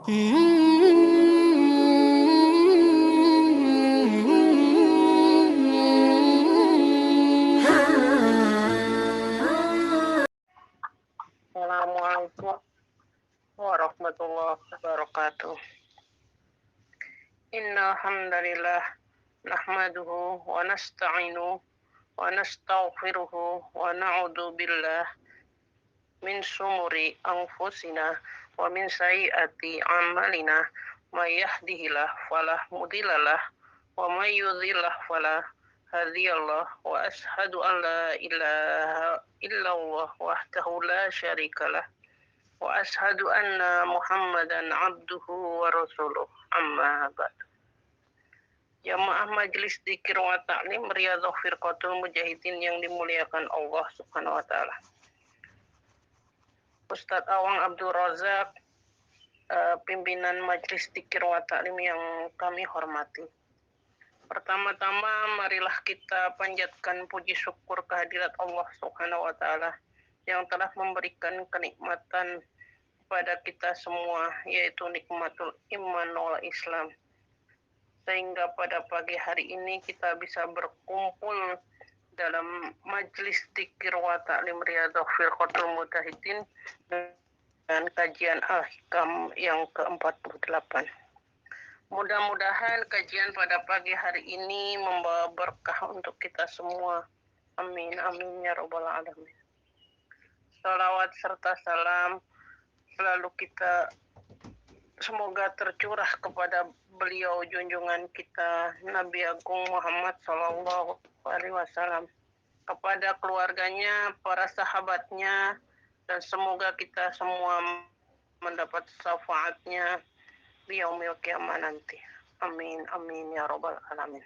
Assalamualaikum warahmatullahi wabarakatuh. Innal hamdalillah nahmaduhu wa nasta'inuhu wa nastaghfiruhu wa na'udzu billah min syururi anfusina wa min sayyiati a'malina may yahdihillahu fala mudhillalah wa may yudhlil fala hadiyalah wa ashhadu an la ilaha illallah wahdahu la syarikalah wa ashhadu anna Muhammadan abduhu wa rasuluh amma ba'd. Jamaah Majelis Dzikir wa Ta'lim Riyadhah Firqatul Mujahidin yang dimuliakan Allah Subhanahu wa taala. Ustadz Awang Abdul Razak, pimpinan Majelis Dzikir wa Ta'lim yang kami hormati. Pertama-tama marilah kita panjatkan puji syukur kehadirat Allah Subhanahu wa taala yang telah memberikan kenikmatan kepada kita semua, yaitu nikmatul iman wal Islam. Sehingga pada pagi hari ini kita bisa berkumpul dalam Majelis Dzikir wa Ta'lim Riyadhah Firqatul Mujahidin dan kajian Al-Hikam yang ke-48. Mudah-mudahan kajian pada pagi hari ini membawa berkah untuk kita semua. Amin, amin, ya rabbal alamin. Salawat serta salam selalu kita semoga tercurah kepada beliau junjungan kita Nabi Agung Muhammad Sallallahu Alaihi Wasallam, kepada keluarganya, para sahabatnya, dan semoga kita semua mendapat syafaatnya di yaumil kiamah nanti. Amin, amin, ya rabbal alamin.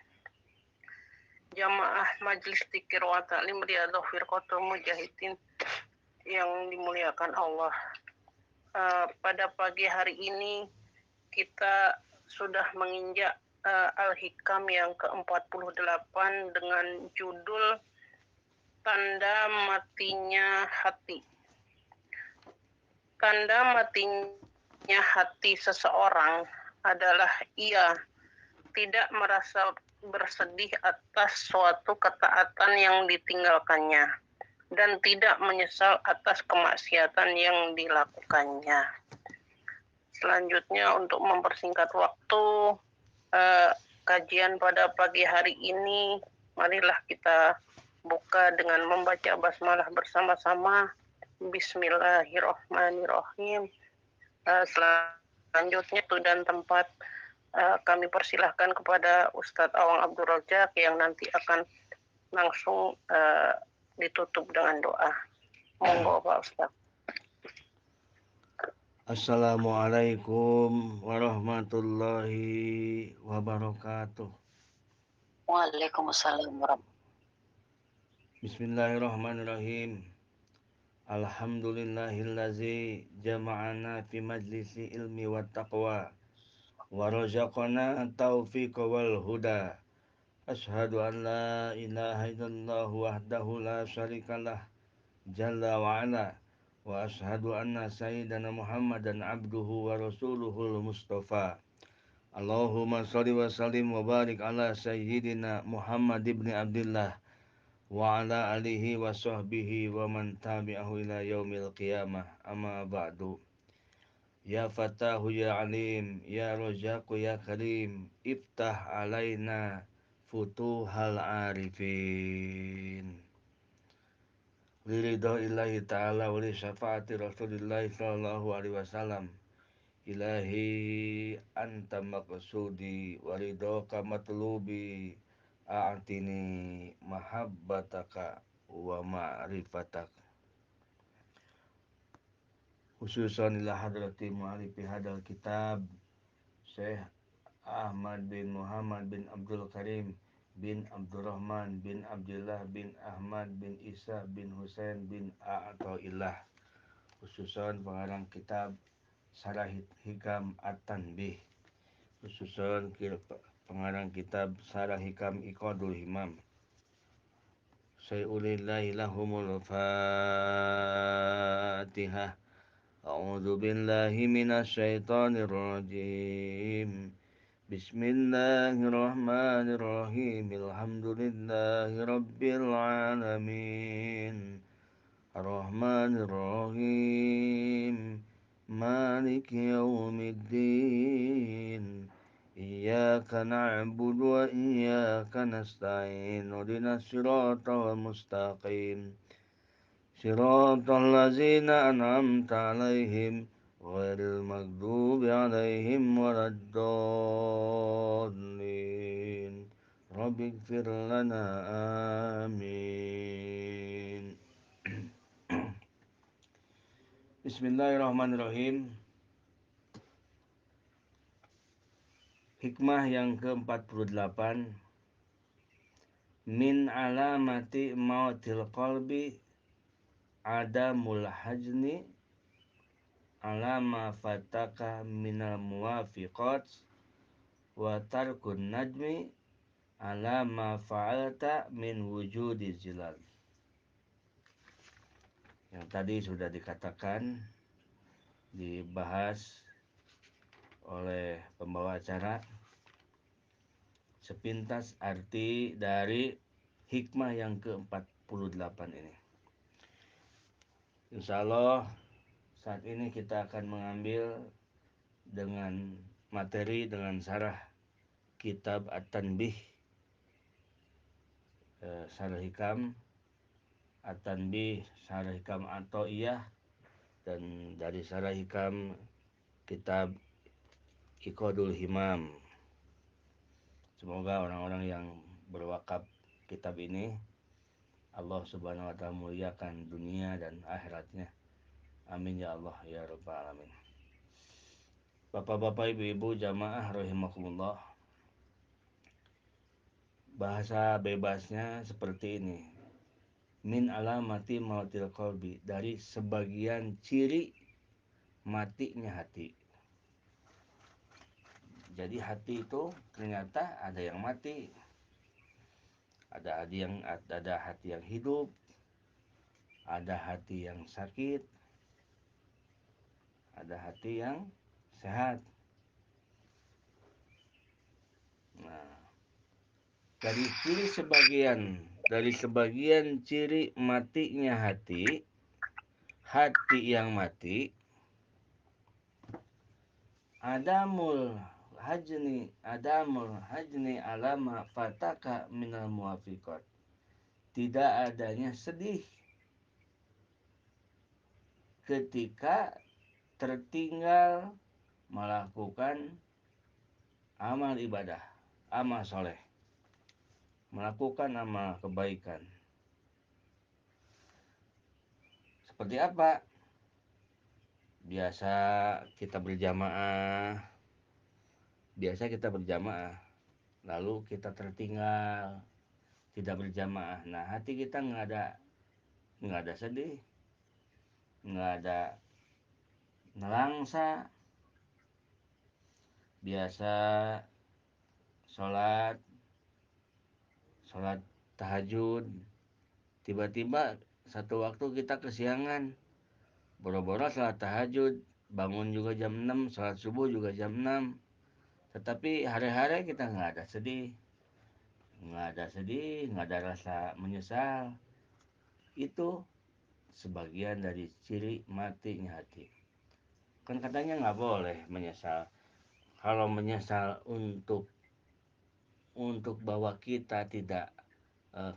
Jamaah Majelis Dzikir wa Ta'lim Riyadhah Firqatul Mujahidin yang dimuliakan Allah. Pada pagi hari ini kita sudah menginjak Al-Hikam yang ke-48 dengan judul Tanda Matinya Hati. Tanda matinya hati seseorang adalah ia tidak merasa bersedih atas suatu ketaatan yang ditinggalkannya dan tidak menyesal atas kemaksiatan yang dilakukannya. Selanjutnya, untuk mempersingkat waktu kajian pada pagi hari ini, marilah kita buka dengan membaca basmalah bersama-sama. Bismillahirrahmanirrahim. Selanjutnya itu dan tempat kami persilahkan kepada Ustadz Awang Abdul Razak yang nanti akan langsung ditutup dengan doa. Monggo Pak Ustadz. Assalamualaikum warahmatullahi wabarakatuh. Waalaikumsalam warahmatullahi. Bismillahirrahmanirrahim. Alhamdulillahillazi jama'ana fi majlisi ilmi wa taqwa wa razaqana taufiqa wal huda. Ashhadu an la ilaha illallah wahdahu la syarikalah jalla wa ala. Wa ashhadu anna sayyidana Muhammadan abduhu wa rasuluhul mustafa. Allahumma salli wa sallim wa barik ala sayyidina Muhammad ibn Abdullah wa ala alihi wa sahbihi wa man tabi'ahu ila yaumil qiyamah. Amma ba'du. Ya Fatahu ya Alim, ya Razzaqu ya Karim, iftah alaina futuhal arifin. Liridho illahi ta'ala wa li syafaati Rasulillahi sallallahu alaihi wasallam. Ilahi anta maqsudi wa ridhoka matlubi, a'tini mahabbataka wa ma'rifatak. Khususan ila hadrati mu'alifi hadal kitab Syekh Ahmad bin Muhammad bin Abdul Karim bin Abdurrahman bin Abdullah bin Ahmad bin Isa bin Husain bin A'ta'illah. Khususan pengarang kitab Sarah Hikam At-Tanbih. Khususan pengarang kitab Sarah Hikam Iqadul Himam. Sayulillahi lahumul fatihah. أعوذ بالله من الشيطان الرجيم. بسم الله الرحمن الرحيم. الحمد لله رب العالمين. الرحمن الرحيم. مالك يوم الدين. إياك نعبد وإياك نستعين. اهدنا الصراط المستقيم. صراط الذين أنعمت عليهم غير المغضوب عليهم ولا الضالين. رب اغفر لنا آمين. Bismillahirrahmanirrahim. Hikmah yang ke-48. Min alamati mautil qalbi adamul hajni alama fataka minal muwafiqat wa tarkun najmi alama fa'alta min wujudi zilal. Yang tadi sudah dikatakan, dibahas oleh pembawa acara, sepintas arti dari hikmah yang ke-48 ini. Insya Allah saat ini kita akan mengambil dengan materi dengan syarah kitab At-Tanbih, syarah hikam At-Tanbih, syarah hikam Athaiyah, dan dari syarah hikam kitab Iqadul Himam. Semoga orang-orang yang berwakaf kitab ini Allah Subhanahu wa ta'ala muliakan dunia dan akhiratnya. Amin ya Allah ya rabbal alamin. Bapak-bapak, ibu-ibu, jamaah rahimakumullah. Bahasa bebasnya seperti ini. Min alamati mautil qalbi, dari sebagian ciri matinya hati. Jadi hati itu ternyata ada yang mati, ada hati yang hidup, ada hati yang sakit, ada hati yang sehat. Nah, dari sebagian ciri matinya hati yang mati, adamul hajni alama fataka minal muwafiqat. Tidak adanya sedih ketika tertinggal melakukan amal ibadah, amal soleh, melakukan amal kebaikan. Seperti apa? Biasa kita berjamaah, lalu kita tertinggal tidak berjamaah. Nah, hati kita nggak ada sedih, nggak ada nelangsa. Biasa sholat tahajud, tiba-tiba satu waktu kita kesiangan, boro-boro sholat tahajud, bangun juga jam 6, sholat subuh juga jam 6. Tetapi hari-hari kita nggak ada sedih, nggak ada rasa menyesal. Itu sebagian dari ciri matinya hati. Kan katanya nggak boleh menyesal. Kalau menyesal untuk bahwa kita tidak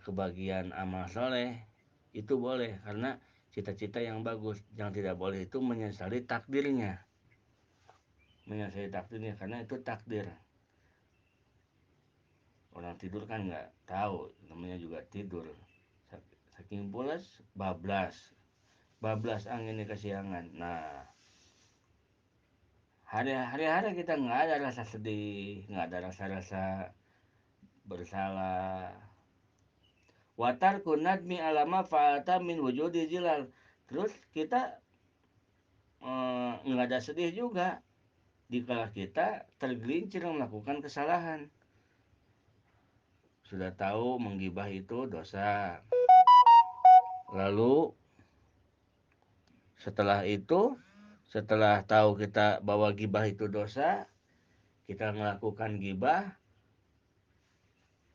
kebagian amal soleh, itu boleh, karena cita-cita yang bagus. Yang tidak boleh itu menyesali takdirnya, karena itu takdir. Orang tidur kan nggak tahu, namanya juga tidur. Saking pulas, bablas anginnya kesiangan. Nah, hari-hari kita nggak ada rasa sedih, nggak ada rasa-rasa bersalah. Watar kunadmi alama fa'ata min wujudi zilal. Terus kita nggak ada sedih juga dikala kita tergelincir melakukan kesalahan. Sudah tahu menggibah itu dosa, lalu setelah itu Setelah tahu kita bahwa gibah itu dosa, kita melakukan gibah,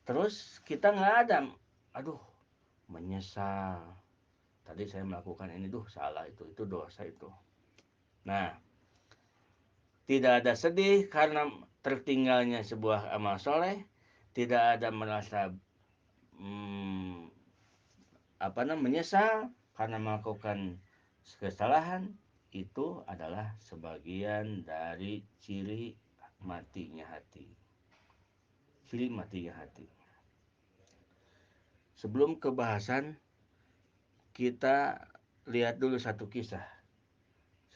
terus kita nggak ada, aduh, menyesal. Tadi saya melakukan ini, salah itu dosa itu. Nah, tidak ada sedih karena tertinggalnya sebuah amal soleh, tidak ada merasa hmm, menyesal karena melakukan kesalahan. Itu adalah sebagian dari ciri matinya hati. Ciri matinya hati. Sebelum ke bahasan, kita lihat dulu satu kisah.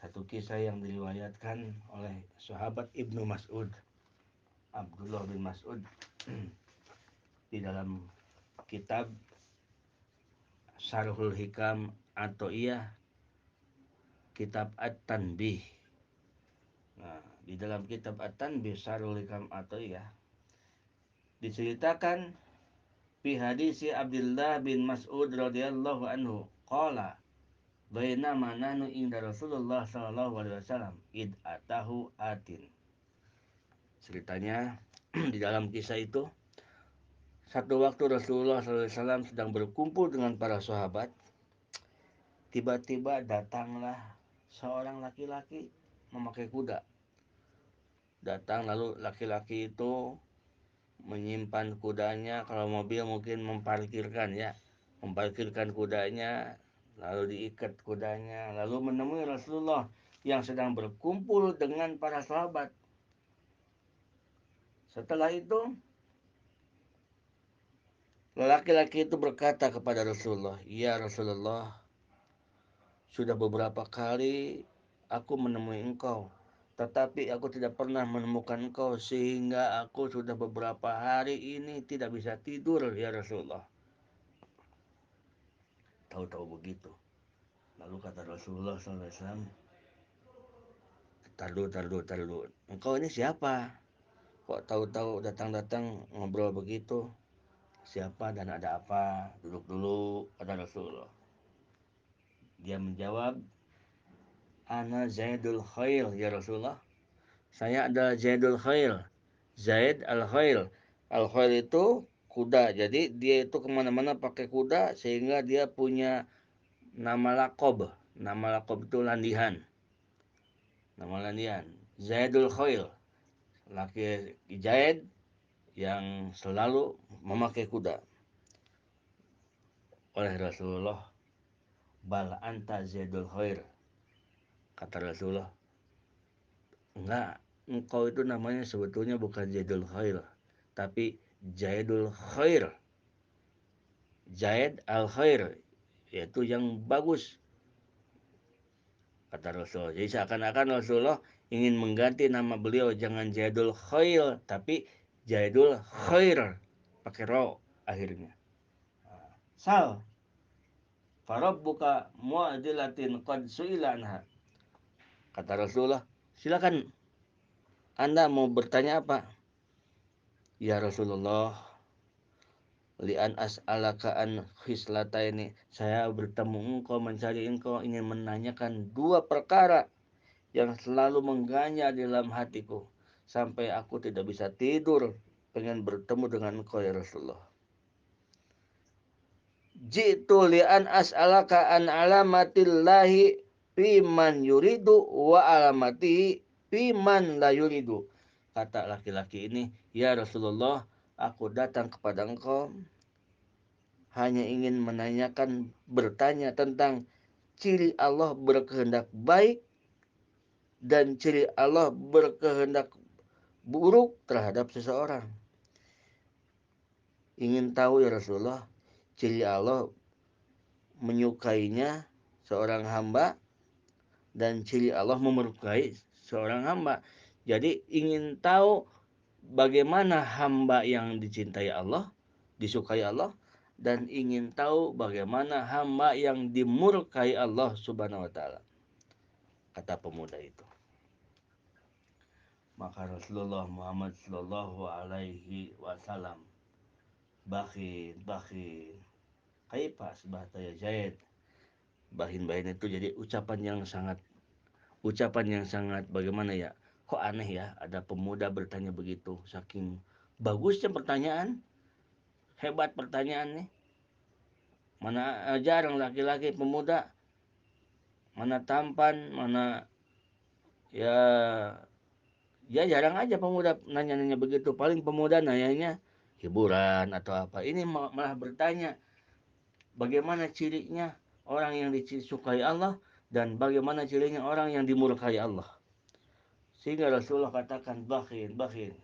Satu kisah yang diriwayatkan oleh sahabat Ibnu Mas'ud, Abdullah bin Mas'ud, di dalam kitab Syarhul Hikam atau kitab At-Tanbih. Nah, di dalam kitab At-Tanbih Syarhul Hikam atau diceritakan fi hadisi Abdullah bin Mas'ud radhiyallahu anhu qala bainama nahnu inda Rasulullah sallallahu alaihi wasallam id atahu atin. Ceritanya di dalam kisah itu, satu waktu Rasulullah SAW sedang berkumpul dengan para sahabat, tiba-tiba datanglah seorang laki-laki memakai kuda. Datang, lalu laki-laki itu menyimpan kudanya, kalau mobil mungkin memparkirkan kudanya, lalu diikat kudanya, lalu menemui Rasulullah yang sedang berkumpul dengan para sahabat. Setelah itu, laki-laki itu berkata kepada Rasulullah, "Ya Rasulullah, sudah beberapa kali aku menemui engkau, tetapi aku tidak pernah menemukan engkau sehingga aku sudah beberapa hari ini tidak bisa tidur, ya Rasulullah." Tahu-tahu begitu. Lalu kata Rasulullah SAW, "Tar dulu. Engkau ini siapa? Kok tahu-tahu datang-datang ngobrol begitu? Siapa dan ada apa? Duduk dulu," kata Rasulullah. Dia menjawab, "Ana Zaidul Khail, ya Rasulullah. Saya adalah Zaidul Khail." Zaid al-Khail. Al-Khail itu kuda. Jadi dia itu kemana-mana pakai kuda sehingga dia punya nama lakob. Nama lakob itu landihan. Nama landihan. Zaidul Khail. Laki Zaid yang selalu memakai kuda. Oleh Rasulullah, "Bal anta Zaidul Khair." Kata Rasulullah, "Enggak, engkau itu namanya sebetulnya bukan Zaidul Khair, tapi Zaidul Khair. Zaid al-Khair, yaitu yang bagus," kata Rasulullah. Jadi seakan-akan Rasulullah ingin mengganti nama beliau, jangan Zaidul Khair, tapi Zaidul Khair, pakai ro akhirnya. Sal, farabbuka mu'adilatin qad su'ila anha. Kata Rasulullah, "Silakan, Anda mau bertanya apa?" "Ya Rasulullah, li'an as'alaka an khislataini." Saya bertemu engkau, mencari engkau, ingin menanyakan dua perkara yang selalu mengganya di dalam hatiku sampai aku tidak bisa tidur, pengen bertemu dengan engkau ya Rasulullah. "Jitu li'an as'alaka an alamatillahi fiman yuridu wa alamatihi fiman la yuridu." Kata laki-laki ini, "Ya Rasulullah, aku datang kepada engkau hanya ingin bertanya tentang ciri Allah berkehendak baik dan ciri Allah berkehendak buruk terhadap seseorang. Ingin tahu ya Rasulullah, ciri Allah menyukainya seorang hamba dan ciri Allah memurkai seorang hamba. Jadi ingin tahu bagaimana hamba yang dicintai Allah, disukai Allah, dan ingin tahu bagaimana hamba yang dimurkai Allah Subhanahu wa taala," kata pemuda itu. Maka Rasulullah Muhammad sallallahu alaihi wasallam, "Bakhin, kaifa asbahta ya Zaid." Bahin itu jadi ucapan yang sangat ucapan yang sangat bagaimana ya, kok aneh ya ada pemuda bertanya begitu, saking bagusnya pertanyaan, hebat pertanyaannya. Mana jarang laki-laki pemuda, mana tampan, mana ya, ya jarang aja pemuda nanya-nanya begitu. Paling pemuda nanyanya hiburan atau apa. Ini malah bertanya bagaimana cirinya orang yang disukai Allah dan bagaimana cirinya orang yang dimurkai Allah. Sehingga Rasulullah katakan bakhil, bakhil.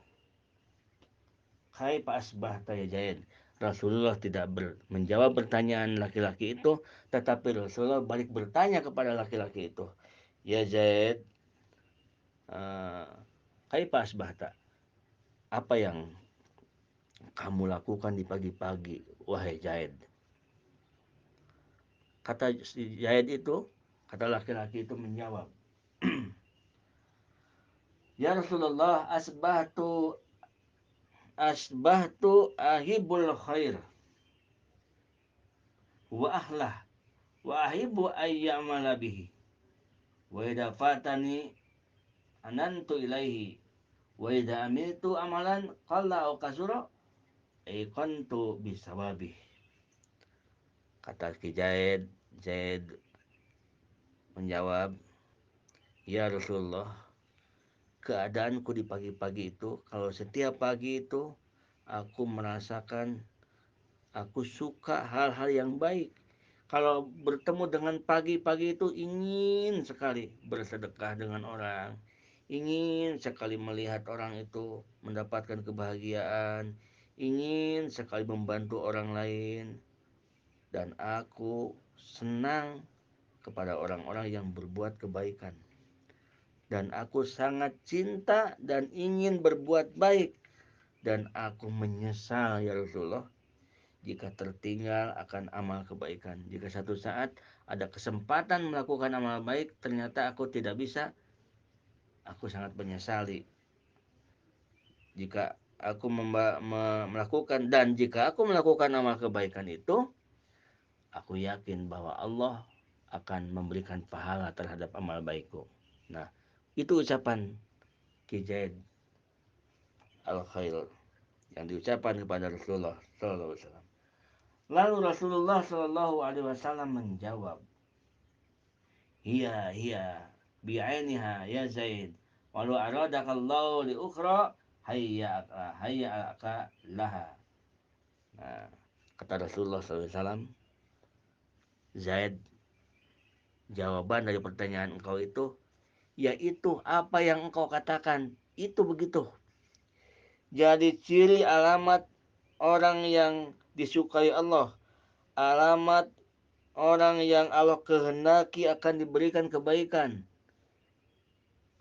Kaifa asbahta ya Zaid. Rasulullah tidak menjawab pertanyaan laki-laki itu, tetapi Rasulullah balik bertanya kepada laki-laki itu, ya Zaid, kaifa asbahta? Apa yang kamu lakukan di pagi-pagi, wahai Zaid? Kata si Zaid itu, kata laki-laki itu menjawab, ya Rasulullah, asbahtu ahibul khair wa ahlah wa ahibu ayyamala bihi wa idza fatani anantu ilaihi wa idza amiltu amalan qalla au kasura iqantu bisawabih. Kata Ki Zaid menjawab, ya Rasulullah, keadaanku di pagi-pagi itu, kalau setiap pagi itu aku merasakan aku suka hal-hal yang baik. Kalau bertemu dengan pagi-pagi itu ingin sekali bersedekah dengan orang, ingin sekali melihat orang itu mendapatkan kebahagiaan, ingin sekali membantu orang lain, dan aku senang kepada orang-orang yang berbuat kebaikan. Dan aku sangat cinta dan ingin berbuat baik. Dan aku menyesal ya Rasulullah jika tertinggal akan amal kebaikan. Jika satu saat ada kesempatan melakukan amal baik, ternyata aku tidak bisa, aku sangat menyesali. Jika aku melakukan, dan jika aku melakukan amal kebaikan itu, aku yakin bahwa Allah akan memberikan pahala terhadap amal baikku. Nah, itu ucapan Ki Zaid Al-Khair yang diucapkan kepada Rasulullah Sallallahu Alaihi Wasallam. Lalu Rasulullah Sallallahu Alaihi Wasallam menjawab, hiya bi'ainiha ya Zaid, walau aradakallahu li ukhra hayya'aka laha. Nah, kata Rasulullah Sallallahu Alaihi Wasallam, Zaid, jawaban dari pertanyaan engkau itu, yaitu apa yang engkau katakan, itu begitu. Jadi ciri alamat orang yang disukai Allah, alamat orang yang Allah kehendaki akan diberikan kebaikan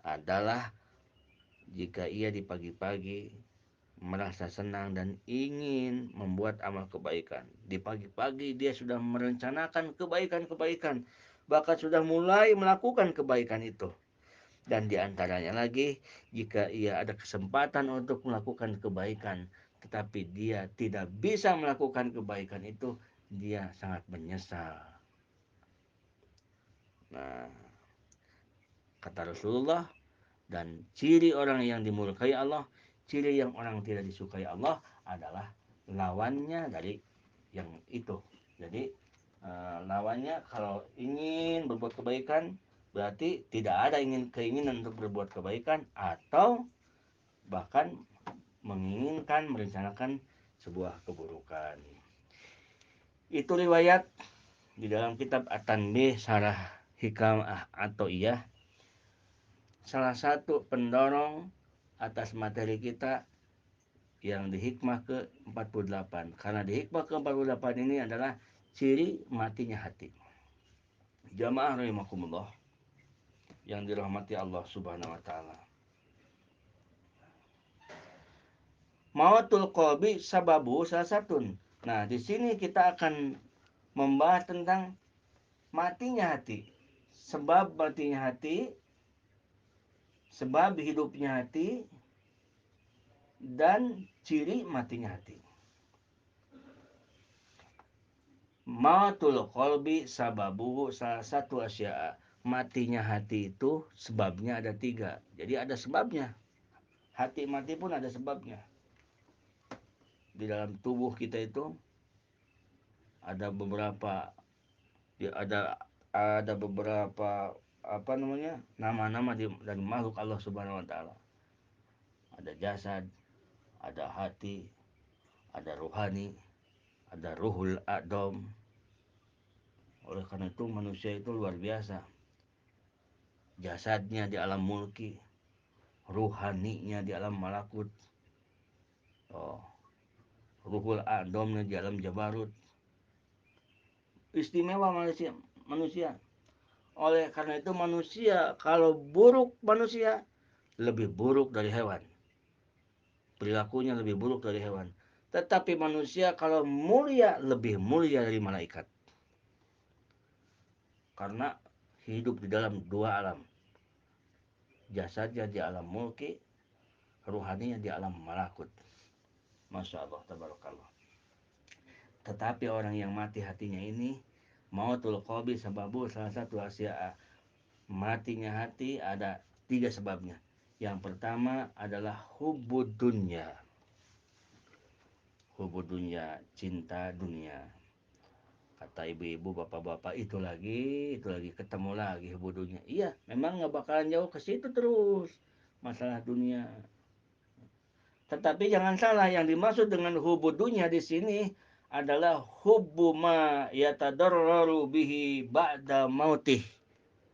adalah jika ia di pagi-pagi merasa senang dan ingin membuat amal kebaikan. Di pagi-pagi dia sudah merencanakan kebaikan-kebaikan, bahkan sudah mulai melakukan kebaikan itu. Dan diantaranya lagi, jika ia ada kesempatan untuk melakukan kebaikan, tetapi dia tidak bisa melakukan kebaikan itu, dia sangat menyesal. Nah, kata Rasulullah, dan ciri orang yang dimurkai Allah, ciri yang orang tidak disukai Allah adalah lawannya dari yang itu. Jadi lawannya kalau ingin berbuat kebaikan, berarti tidak ada keinginan untuk berbuat kebaikan, atau bahkan menginginkan merencanakan sebuah keburukan. Itu riwayat di dalam kitab At-Tanbih Syarah Hikmah atau Iyah. Salah satu pendorong atas materi kita yang di hikmah ke-48. Karena di hikmah ke-48 ini adalah ciri matinya hati. Jamaah rahimakumullah yang dirahmati Allah Subhanahu wa taala. Mawatul qalbi sababu salah satun. Nah, di sini kita akan membahas tentang matinya hati. Sebab matinya hati, sebab hidupnya hati, dan ciri matinya hati. Mawatul qalbi sababu salah satu asya'a. matinya hati itu sebabnya ada 3. Jadi ada sebabnya. Hati mati pun ada sebabnya. Di dalam tubuh kita itu ada beberapa ada beberapa apa namanya nama-nama dari makhluk Allah Subhanahu Wa Taala. Ada jasad, ada hati, ada rohani, ada ruhul adom. Oleh karena itu manusia itu luar biasa. Jasadnya di alam mulki, ruhaninya di alam malakut, oh, ruhul adomnya di alam jabarut. Istimewa manusia. Oleh karena itu manusia, kalau buruk manusia, lebih buruk dari hewan. Perilakunya lebih buruk dari hewan. Tetapi manusia kalau mulia, lebih mulia dari malaikat. Karena hidup di dalam 2 alam. Jasadnya di alam mulki, ruhaninya di alam malakut. Masya Allah, tabarakallah. Tetapi orang yang mati hatinya ini, mautul qalbi sababu salah satu asia. Matinya hati ada 3 sebabnya. Yang pertama adalah hubud dunya. Hubud dunya, cinta dunia. Kata ibu-ibu, bapak-bapak, itu lagi ketemu lagi hubud dunya. Iya, memang nggak bakalan jauh ke situ terus masalah dunia. Tetapi jangan salah, yang dimaksud dengan hubud dunya di sini adalah hubbu ma yatadarraru bihi ba'da mautih.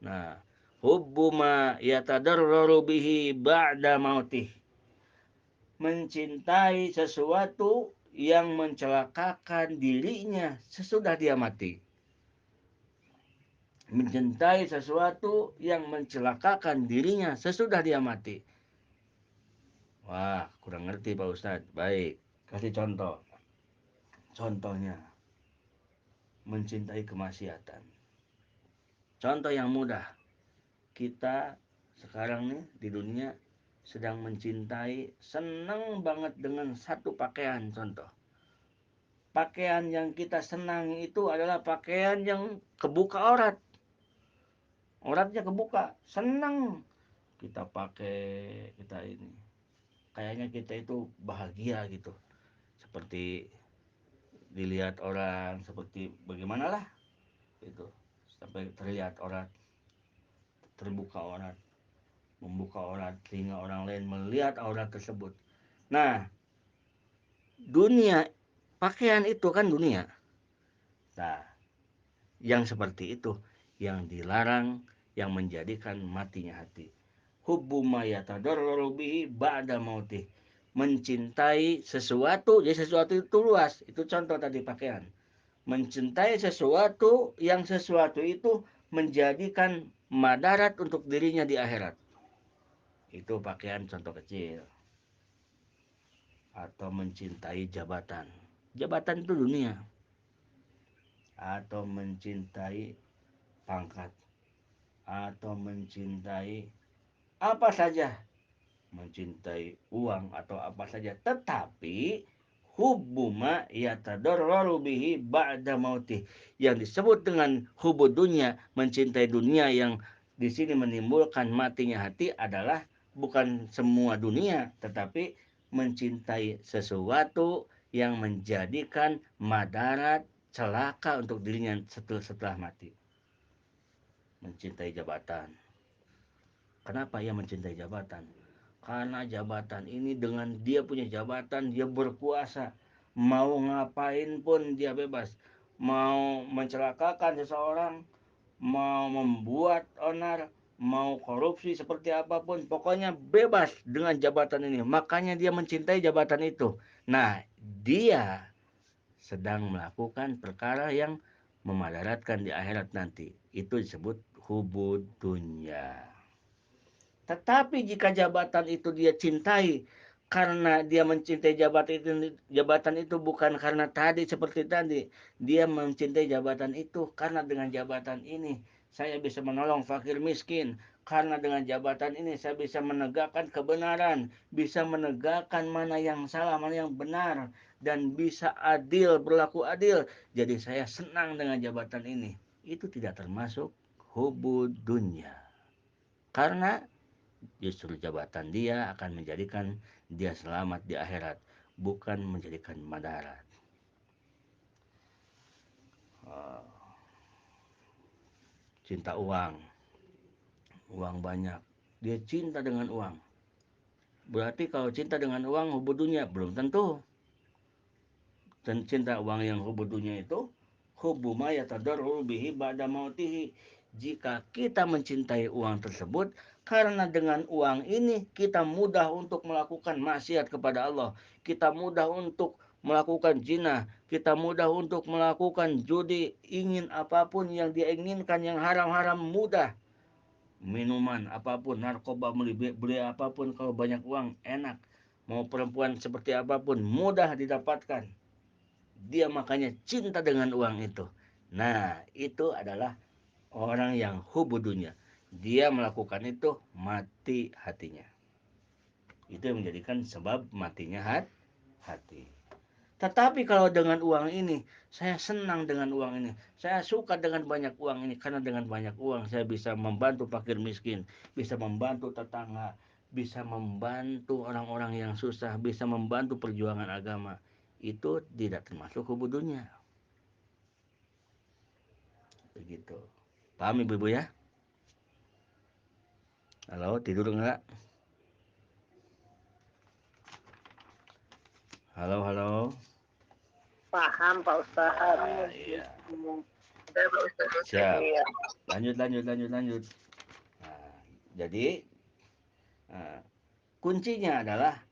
Nah, hubbu ma yatadarraru bihi ba'da mautih. Mencintai sesuatu yang mencelakakan dirinya sesudah dia mati. Mencintai sesuatu yang mencelakakan dirinya sesudah dia mati. Wah, kurang ngerti Pak Ustadz. Baik, kasih contoh. Contohnya, mencintai kemaksiatan. Contoh yang mudah. Kita sekarang nih di dunia sedang mencintai, senang banget dengan satu pakaian contoh. Pakaian yang kita senang itu adalah pakaian yang kebuka aurat. Auratnya kebuka, senang. Kita pakai, kita ini. Kayaknya kita itu bahagia gitu. Seperti dilihat orang, seperti bagaimanalah gitu. Sampai terlihat aurat, terbuka aurat, membuka aurat sehingga orang lain melihat aurat tersebut. Nah, dunia, pakaian itu kan dunia. Nah, yang seperti itu yang dilarang, yang menjadikan matinya hati. Hubbu ma yatadarraru bihi ba'da mautih. Mencintai sesuatu, jadi sesuatu itu luas. Itu contoh tadi pakaian. Mencintai sesuatu yang sesuatu itu menjadikan madarat untuk dirinya di akhirat. Itu pakaian contoh kecil. Atau mencintai jabatan. Jabatan itu dunia. Atau mencintai pangkat. Atau mencintai apa saja. Mencintai uang atau apa saja. Tetapi hubbuma yatadarraru bihi ba'da mautih. Yang disebut dengan hubud dunia, mencintai dunia yang di sini menimbulkan matinya hati adalah bukan semua dunia, tetapi mencintai sesuatu yang menjadikan madarat celaka untuk dirinya setelah mati. Mencintai jabatan. Kenapa ia mencintai jabatan? Karena jabatan ini dengan dia punya jabatan, dia berkuasa. Mau ngapain pun dia bebas. Mau mencelakakan seseorang, mau membuat onar, mau korupsi seperti apapun. Pokoknya bebas dengan jabatan ini. Makanya dia mencintai jabatan itu. Nah, dia sedang melakukan perkara yang memadaratkan di akhirat nanti. Itu disebut hubud dunya. Tetapi jika jabatan itu dia cintai karena dia mencintai jabatan itu bukan karena tadi seperti tadi, dia mencintai jabatan itu karena dengan jabatan ini saya bisa menolong fakir miskin, karena dengan jabatan ini saya bisa menegakkan kebenaran, bisa menegakkan mana yang salah, mana yang benar, dan bisa adil, berlaku adil. Jadi saya senang dengan jabatan ini. Itu tidak termasuk hubud dunya. Karena justru jabatan dia akan menjadikan dia selamat di akhirat, bukan menjadikan madarat. Cinta uang, uang banyak. Dia cinta dengan uang. Berarti kalau cinta dengan uang hubud dunya, belum tentu. Dan cinta uang yang hubud dunya itu hubbu ma yatadarru bihi ba'da mautihi. Jika kita mencintai uang tersebut, karena dengan uang ini kita mudah untuk melakukan maksiat kepada Allah. Kita mudah untuk melakukan zina. Kita mudah untuk melakukan judi. Ingin apapun yang dia inginkan, yang haram-haram mudah. Minuman apapun, narkoba, beli apapun, kalau banyak uang enak. Mau perempuan seperti apapun mudah didapatkan. Dia makanya cinta dengan uang itu. Nah, itu adalah orang yang hubudunya. Dia melakukan itu mati hatinya. Itu yang menjadikan sebab matinya hati. Tetapi kalau dengan uang ini, saya senang dengan uang ini. Saya suka dengan banyak uang ini. Karena dengan banyak uang saya bisa membantu fakir miskin. Bisa membantu tetangga. Bisa membantu orang-orang yang susah. Bisa membantu perjuangan agama. Itu tidak termasuk hubudunya. Begitu. Paham ibu-ibu ya? Halo, tidur enggak? Halo, halo. Paham Pak Ustadz. Iya. Udah Pak Ustadz. Siap. Iya. Lanjut. Nah, jadi kuncinya adalah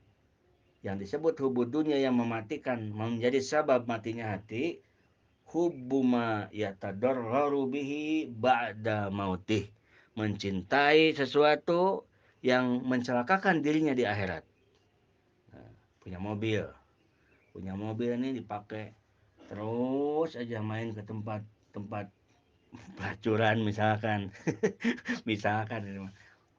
yang disebut hubud dunia yang mematikan, menjadi sebab matinya hati, hubbuma yatadarraru bihi ba'da mautih. Mencintai sesuatu yang mencelakakan dirinya di akhirat. Nah, punya mobil ini dipakai terus aja main ke tempat pelacuran misalkan. Misalkan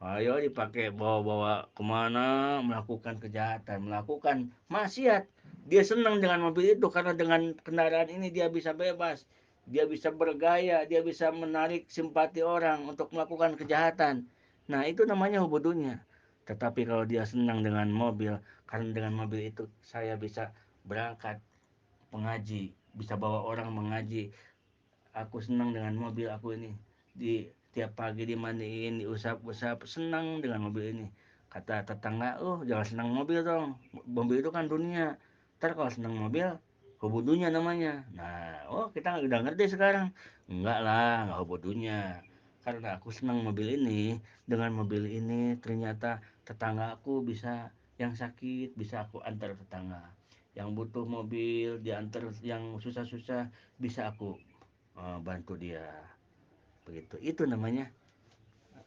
ayo dipakai bawa-bawa kemana, melakukan kejahatan, melakukan maksiat. Dia senang dengan mobil itu karena dengan kendaraan ini dia bisa bebas, dia bisa bergaya, dia bisa menarik simpati orang untuk melakukan kejahatan. Nah, itu namanya hubudunya. Tetapi kalau dia senang dengan mobil, karena dengan mobil itu saya bisa berangkat mengaji, bisa bawa orang mengaji. Aku senang dengan mobil aku ini. Di tiap pagi dimandiin, diusap-usap, senang dengan mobil ini. Kata tetangga, oh jangan senang mobil dong. Mobil itu kan dunia. Ntar kalau senang mobil, hubudunya namanya. Nah, oh kita udah ngerti sekarang. Enggak lah, enggak hubudunya. Karena aku senang mobil ini, dengan mobil ini ternyata tetangga aku bisa yang sakit, bisa aku antar tetangga. Yang butuh mobil, diantar yang susah-susah, bisa aku bantu dia. Begitu. Itu namanya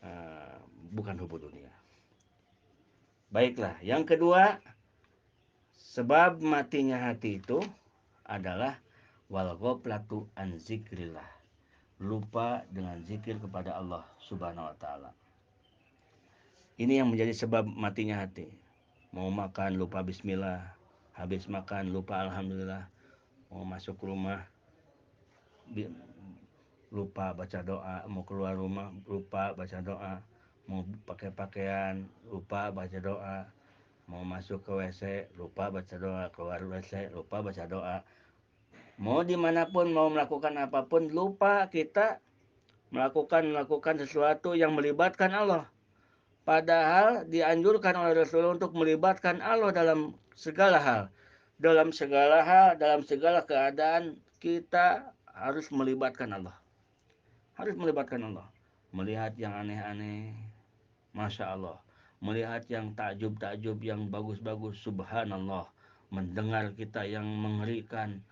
uh, bukan hubud dunia. Baiklah, yang kedua, sebab matinya hati itu adalah wal ghaflatu an zikrillah. Lupa dengan zikir kepada Allah Subhanahu wa taala. Ini yang menjadi sebab matinya hati. Mau makan lupa bismillah, habis makan lupa alhamdulillah, mau masuk rumah lupa baca doa, mau keluar rumah lupa baca doa, mau pakai pakaian lupa baca doa, mau masuk ke WC lupa baca doa, keluar WC lupa baca doa, mau dimanapun mau melakukan apapun lupa kita melakukan sesuatu yang melibatkan Allah. Padahal dianjurkan oleh Rasulullah untuk melibatkan Allah dalam segala hal. Dalam segala keadaan kita harus melibatkan Allah. Harus melibatkan Allah. Melihat yang aneh-aneh, Masya Allah. Melihat yang takjub-takjub, yang bagus-bagus, Subhanallah. Mendengar kita yang mengerikan.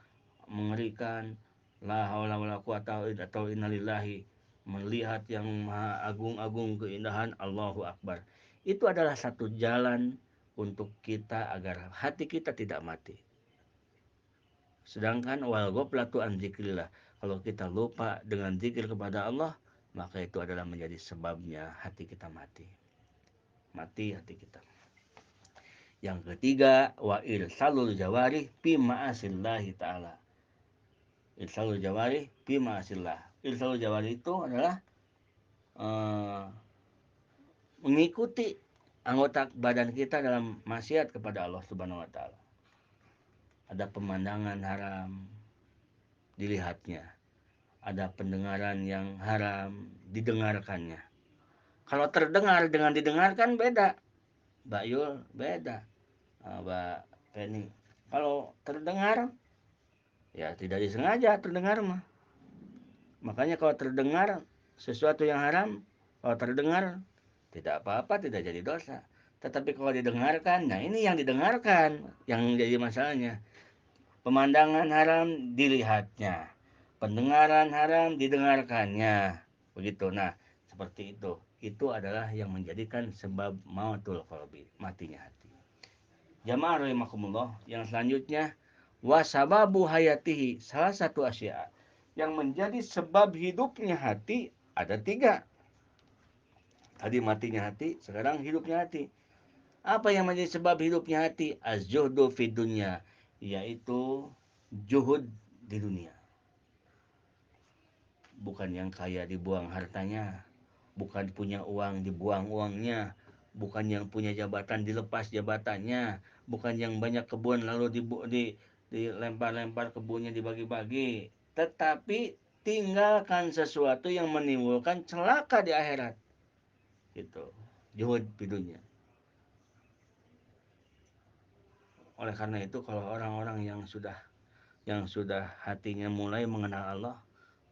La haula wala quwata atau innalillahi. Melihat yang maha agung-agung keindahan, Allahu Akbar. Itu adalah satu jalan untuk kita agar hati kita tidak mati. Sedangkan wal ghaflatu an zikrillah, kalau kita lupa dengan zikir kepada Allah, maka itu adalah menjadi sebabnya hati kita mati. Mati hati kita. Yang ketiga, wa irsalul jawari fi ma'asillahi ta'ala. Irsalul jawari fi ma'asillah. Irsalul jawari itu adalah eh, mengikuti anggota badan kita dalam maksiat kepada Allah Subhanahu wa taala. Ada pemandangan haram dilihatnya, ada pendengaran yang haram didengarkannya. Kalau terdengar dengan didengarkan beda, Mbak Yul, beda, Mbak Penny. Kalau terdengar, ya tidak disengaja terdengar mah. Makanya kalau terdengar sesuatu yang haram, kalau terdengar tidak apa-apa, tidak jadi dosa. Tetapi kalau didengarkan, nah ini yang didengarkan yang jadi masalahnya. Pemandangan haram dilihatnya, pendengaran haram didengarkannya. Begitu. Nah, seperti itu. Itu adalah yang menjadikan sebab mautul qalbi, matinya hati. Jamaah rahimakumullah, yang selanjutnya wasababu hayatihi, salah satu asya yang menjadi sebab hidupnya hati ada tiga. Tadi matinya hati, sekarang hidupnya hati. Apa yang menjadi sebab hidupnya hati? Az-zuhdu fid dunya, yaitu juhud di dunia. Bukan yang kaya dibuang hartanya, bukan punya uang dibuang uangnya, bukan yang punya jabatan dilepas jabatannya, bukan yang banyak kebun lalu dilempar-lempar kebunnya dibagi-bagi, tetapi tinggalkan sesuatu yang menimbulkan celaka di akhirat. Itu juhud di dunia. Oleh karena itu kalau orang-orang yang sudah hatinya mulai mengenal Allah,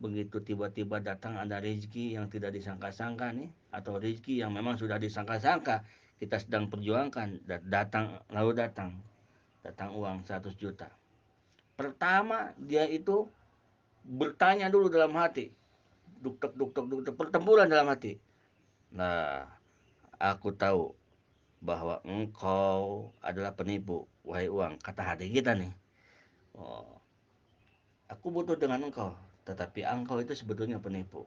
begitu tiba-tiba datang ada rezeki yang tidak disangka-sangka nih, atau rezeki yang memang sudah disangka-sangka, kita sedang perjuangkan, datang uang 100 juta. Pertama dia itu bertanya dulu dalam hati, duk pertempuran dalam hati. Nah, aku tahu bahwa engkau adalah penipu, wahai uang, kata hati kita nih. Oh, aku butuh dengan engkau, tetapi engkau itu sebetulnya penipu.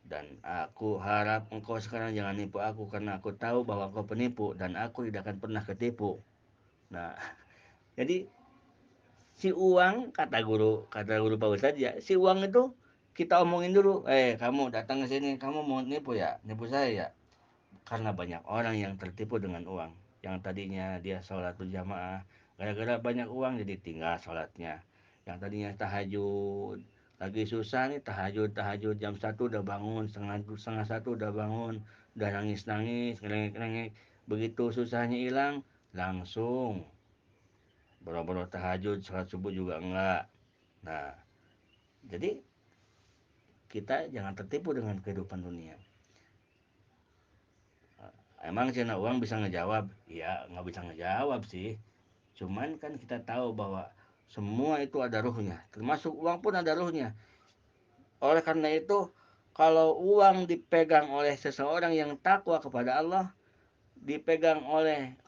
Dan aku harap engkau sekarang jangan nipu aku, karena aku tahu bahwa engkau penipu dan aku tidak akan pernah ketipu. Nah, jadi si uang, kata guru Pak Ustadz ya, si uang itu kita omongin dulu, kamu datang ke sini, kamu mau nipu ya, nipu saya ya. Karena banyak orang yang tertipu dengan uang. Yang tadinya dia sholat berjamaah, gara-gara banyak uang jadi tinggal sholatnya. Yang tadinya tahajud, lagi susah nih tahajud jam 1 udah bangun, setengah satu udah bangun, udah nangis-nangis, ngelengek-ngelengek. Begitu susahnya hilang, langsung boro-boro tahajud, sholat subuh juga enggak. Nah, jadi kita jangan tertipu dengan kehidupan dunia. Emang Cina uang bisa ngejawab? Ya nggak bisa ngejawab sih. Cuman kan kita tahu bahwa semua itu ada ruhnya. Termasuk uang pun ada ruhnya. Oleh karena itu, kalau uang dipegang oleh seseorang yang takwa kepada Allah,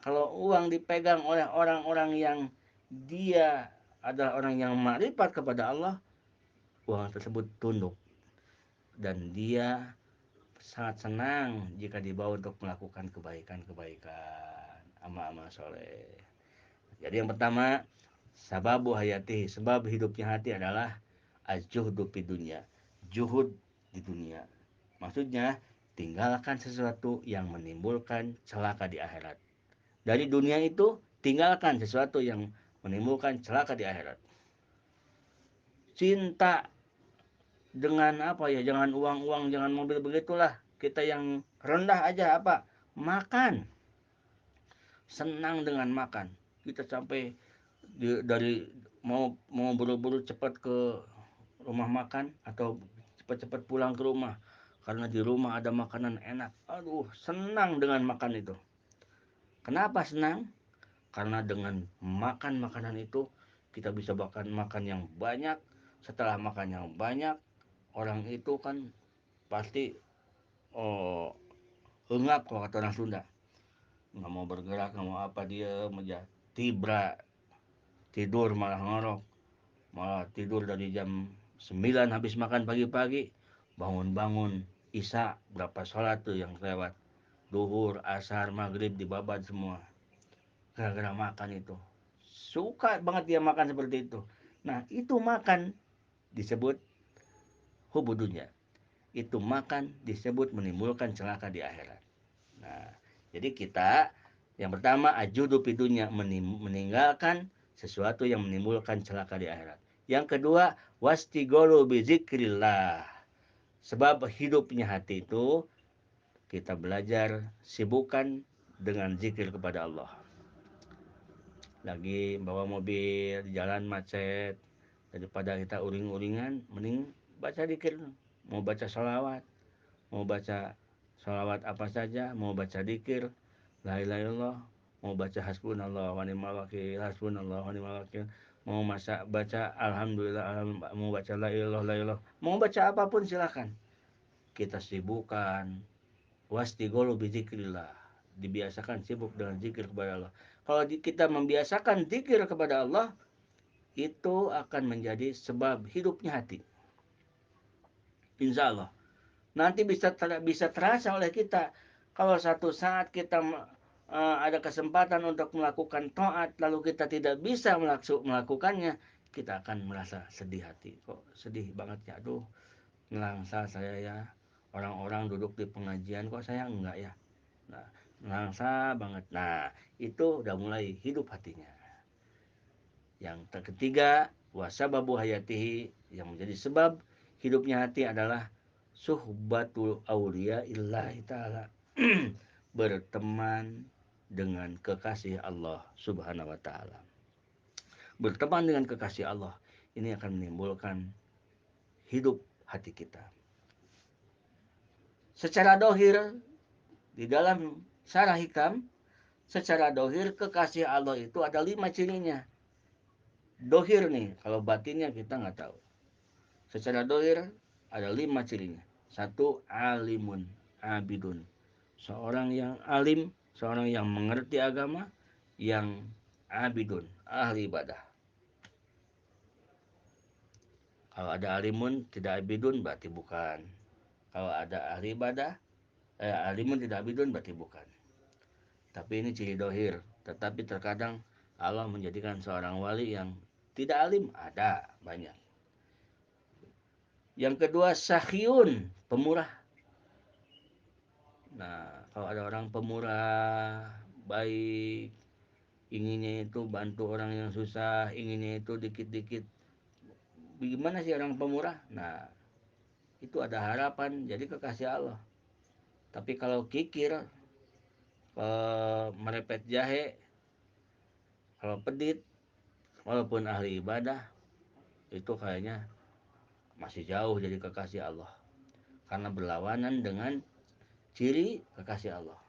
kalau uang dipegang oleh orang-orang yang dia adalah orang yang makrifat kepada Allah, uang tersebut tunduk. Dan dia sangat senang jika dibawa untuk melakukan kebaikan-kebaikan, amal-amal soleh. Jadi yang pertama, sababu hayati, sebab hidupnya hati adalah az-zuhdu fid dunya, juhud di dunia. Maksudnya, tinggalkan sesuatu yang menimbulkan celaka di akhirat. Dari dunia itu, tinggalkan sesuatu yang menimbulkan celaka di akhirat. Cinta dengan apa ya, jangan uang-uang, jangan mobil, begitulah. Kita yang rendah aja apa? Makan. Senang dengan makan. Kita sampai dari mau buru-buru cepat ke rumah makan atau cepat-cepat pulang ke rumah karena di rumah ada makanan enak. Aduh, senang dengan makan itu. Kenapa senang? Karena dengan makan makanan itu kita bisa makan yang banyak. Setelah makan yang banyak, orang itu kan pasti oh, hengap kalau kata orang Sunda. Nggak mau bergerak, nggak mau apa, dia aja. Tibra, tidur malah ngorok. Malah tidur dari jam 9 habis makan pagi-pagi. Bangun-bangun isya, berapa sholat tuh yang lewat. Duhur, asar, maghrib dibabat semua. Gara-gara makan itu. Suka banget dia makan seperti itu. Nah, itu makan disebut hubudunya. itu makan disebut menimbulkan celaka di akhirat. Nah, jadi kita yang pertama ajudu pidunya meninggalkan sesuatu yang menimbulkan celaka di akhirat. Yang kedua, wastigolu bizikrillah. Sebab hidupnya hati itu kita belajar sibukkan dengan zikir kepada Allah. Lagi bawa mobil, jalan macet, daripada kita uring-uringan, mending baca zikir. Mau baca sholawat, mau baca sholawat apa saja, mau baca zikir, la ilaha illallah, mau baca hasbunallah wa ni'mal wakil, hasbunallah wa ni'mal wakil, mau baca alhamdulillah, mau baca la ilallah, la ilallah, mau baca apapun silakan. Kita sibukkan wastigolu bizikrillah, dibiasakan sibuk dengan zikir kepada Allah. Kalau kita membiasakan zikir kepada Allah, itu akan menjadi sebab hidupnya hati. Insya Allah. Nanti bisa terasa oleh kita. Kalau satu saat kita ada kesempatan untuk melakukan taat, lalu kita tidak bisa melakukannya, kita akan merasa sedih hati. Kok sedih banget ya, aduh, nelangsa saya ya. Orang-orang duduk di pengajian, kok saya enggak ya. Nah, nelangsa banget. Nah, itu udah mulai hidup hatinya. Yang ketiga, wasababu hayatihi, yang menjadi sebab hidupnya hati adalah suhbatul aulia illahi ta'ala. Berteman dengan kekasih Allah subhanahu wa ta'ala. Berteman dengan kekasih Allah, ini akan menimbulkan hidup hati kita. Secara dohir, di dalam syarah hikam, secara dohir kekasih Allah itu ada 5 cirinya. Dohir nih, kalau batinnya kita nggak tahu. Secara dohir ada 5 cirinya. Satu, alimun, abidun. Seorang yang alim, seorang yang mengerti agama, yang abidun, ahli ibadah. Kalau ada alimun, tidak abidun, berarti bukan. Kalau ada ahli ibadah, alimun tidak abidun, berarti bukan. Tapi ini ciri dohir. Tetapi terkadang Allah menjadikan seorang wali yang tidak alim, ada banyak. Yang kedua, sahyun, pemurah. Nah, kalau ada orang pemurah, baik, inginnya itu bantu orang yang susah, inginnya itu dikit-dikit. Bagaimana sih orang pemurah? Nah, itu ada harapan jadi kekasih Allah. Tapi kalau kikir, merepet jahe, kalau pedit, walaupun ahli ibadah, itu kayaknya masih jauh jadi kekasih Allah. Karena berlawanan dengan ciri kekasih Allah.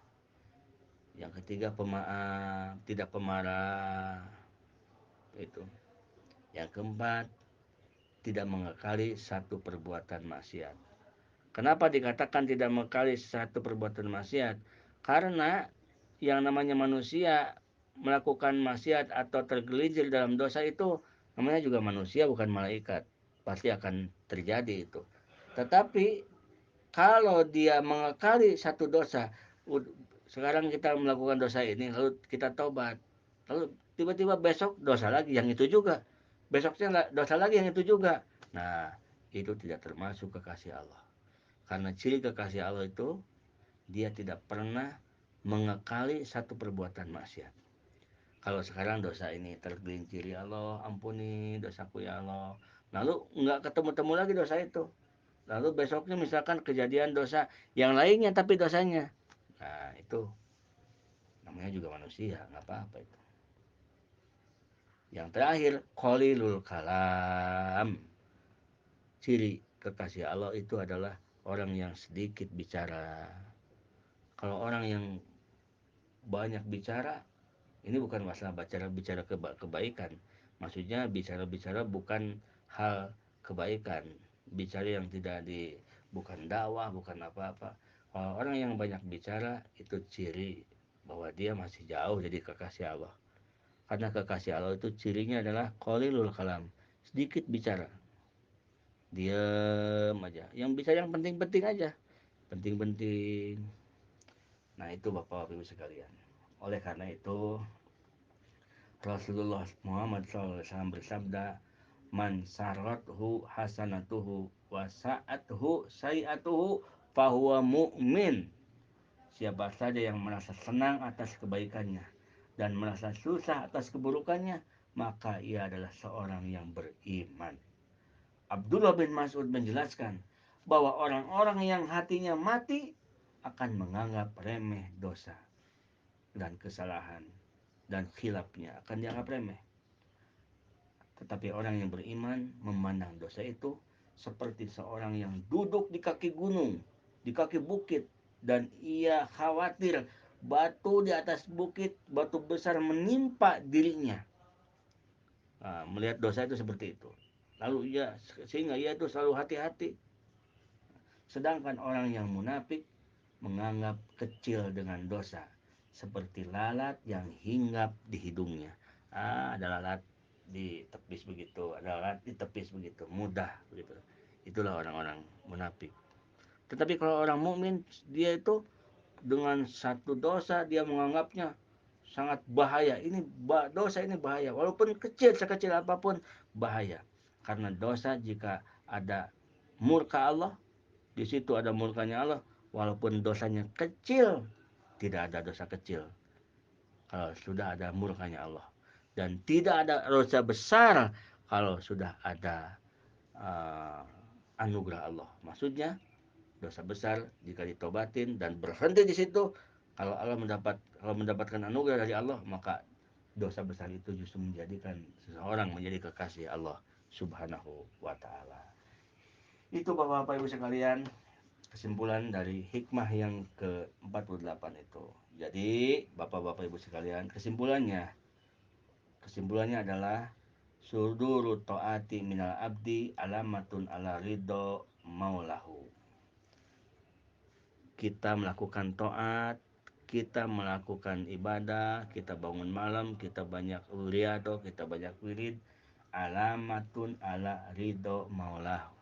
Yang ketiga, pemaaf, tidak pemarah. Itu. Yang keempat, tidak mengekali satu perbuatan maksiat. Kenapa dikatakan tidak mengekali satu perbuatan maksiat? Karena yang namanya manusia melakukan maksiat atau tergelincir dalam dosa itu namanya juga manusia, bukan malaikat. Pasti akan terjadi itu. Tetapi kalau dia mengekali satu dosa, sekarang kita melakukan dosa ini, lalu kita tobat, lalu tiba-tiba besok dosa lagi yang itu juga, besoknya dosa lagi yang itu juga. Nah, itu tidak termasuk kekasih Allah. Karena ciri kekasih Allah itu dia tidak pernah mengekali satu perbuatan maksiat. Kalau sekarang dosa ini tergelincir, ya Allah ampuni dosaku ya Allah, lalu nggak ketemu-temu lagi dosa itu, lalu besoknya misalkan kejadian dosa yang lainnya tapi dosanya, nah itu namanya juga manusia, nggak apa-apa itu. Yang terakhir, qalilul kalam. Ciri kekasih Allah itu adalah orang yang sedikit bicara. Kalau orang yang banyak bicara, ini bukan masalah bicara kebaikan. Maksudnya bicara-bicara bukan hal kebaikan. Bicara yang tidak bukan dakwah, bukan apa-apa. Kalau orang yang banyak bicara, itu ciri bahwa dia masih jauh jadi kekasih Allah. Karena kekasih Allah itu cirinya adalah qalilul kalam, sedikit bicara. Diam aja. Yang bicara yang penting-penting aja. Penting-penting. Nah, itu Bapak Ibu sekalian. Oleh karena itu, Rasulullah Muhammad SAW bersabda, man sarrathu hasanatuhu wa sa'athu sayi'atuhu fahuwa mu'min. Siapa saja yang merasa senang atas kebaikannya dan merasa susah atas keburukannya, maka ia adalah seorang yang beriman. Abdullah bin Mas'ud menjelaskan bahwa orang-orang yang hatinya mati akan menganggap remeh dosa dan kesalahan dan khilafnya akan dianggap remeh. Tetapi orang yang beriman memandang dosa itu seperti seorang yang duduk di kaki gunung, di kaki bukit, dan ia khawatir batu di atas bukit, batu besar menimpa dirinya. Nah, melihat dosa itu seperti itu. Lalu ia sehingga ia itu selalu hati-hati. Sedangkan orang yang munafik menganggap kecil dengan dosa, seperti lalat yang hinggap di hidungnya. Ada lalat di tepis begitu, ada lalat di tepis begitu, mudah begitu. Itulah orang-orang munafik. Tetapi kalau orang mukmin, dia itu dengan satu dosa dia menganggapnya sangat bahaya. Dosa ini bahaya, walaupun kecil sekecil apapun bahaya. Karena dosa jika ada murka Allah, di situ ada murkanya Allah, walaupun dosanya kecil, tidak ada dosa kecil kalau sudah ada murkanya Allah. Dan tidak ada dosa besar kalau sudah ada anugerah Allah. Maksudnya dosa besar jika ditobatin dan berhenti di situ, kalau mendapatkan anugerah dari Allah, maka dosa besar itu justru menjadikan seseorang menjadi kekasih Allah Subhanahu wa taala. Itu Bapak-bapak Ibu sekalian, kesimpulan dari hikmah yang ke-48 itu. Jadi, Bapak-bapak Ibu sekalian, kesimpulannya adalah suduru taati minal abdi alamatun ala ridho maulahu. Kita melakukan taat, kita melakukan ibadah, kita bangun malam, kita banyak riado, kita banyak wirid, alamatun ala ridho maulahu.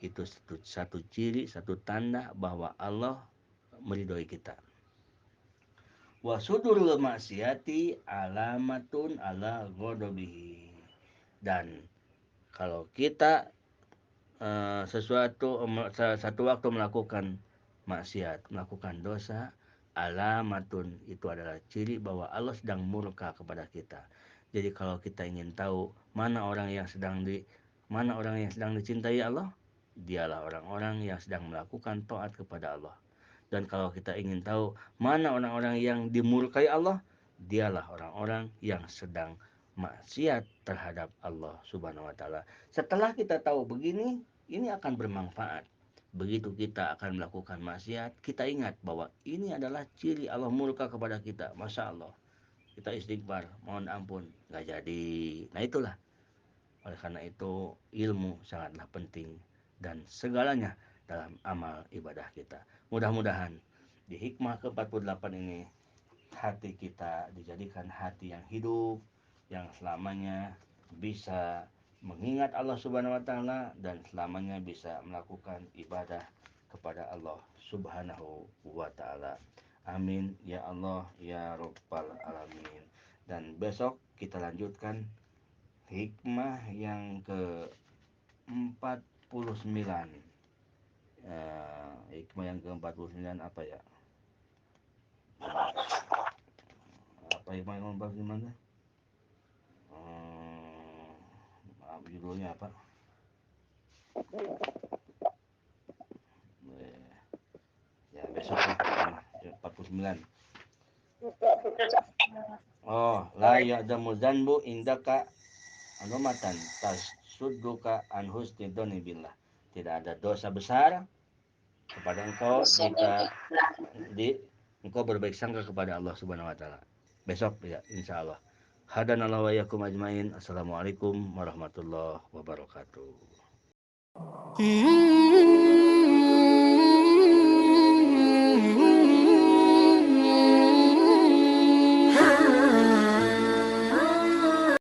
Itu satu ciri, satu tanda bahwa Allah meridhoi kita. Wa sudurul maksiati alamatun ala ghadabihi. Dan kalau kita satu waktu melakukan maksiat, melakukan dosa, alamatun itu adalah ciri bahwa Allah sedang murka kepada kita. Jadi kalau kita ingin tahu mana orang yang sedang dicintai Allah, dialah orang-orang yang sedang melakukan taat kepada Allah. Dan kalau kita ingin tahu mana orang-orang yang dimurkai Allah, dialah orang-orang yang sedang maksiat terhadap Allah Subhanahu wa taala. Setelah kita tahu begini, ini akan bermanfaat. Begitu kita akan melakukan maksiat, kita ingat bahwa ini adalah ciri Allah murka kepada kita. Masya Allah, kita istighfar, mohon ampun, nggak jadi. Nah itulah, oleh karena itu ilmu sangatlah penting dan segalanya dalam amal ibadah kita. Mudah-mudahan di hikmah ke-48 ini hati kita dijadikan hati yang hidup, yang selamanya bisa mengingat Allah Subhanahu wa taala dan selamanya bisa melakukan ibadah kepada Allah Subhanahu wa taala. Amin ya Allah ya rabbal alamin. Dan besok kita lanjutkan hikmah yang ke-49. Hikmah yang ke-49 apa ya? Apa hikmah yang ke-49? Judulnya apa? Ya besok lah ini 49. Oh, la ya'damu dzanbu indaka anumatan tasudduka an husni dzanni billah. Tidak ada dosa besar kepada engkau jika engkau berbaik sangka kepada Allah Subhanahu wa taala. Besok ya insyaallah. Hadanallahu wa iyyakum ajmain. Assalamualaikum warahmatullahi wabarakatuh.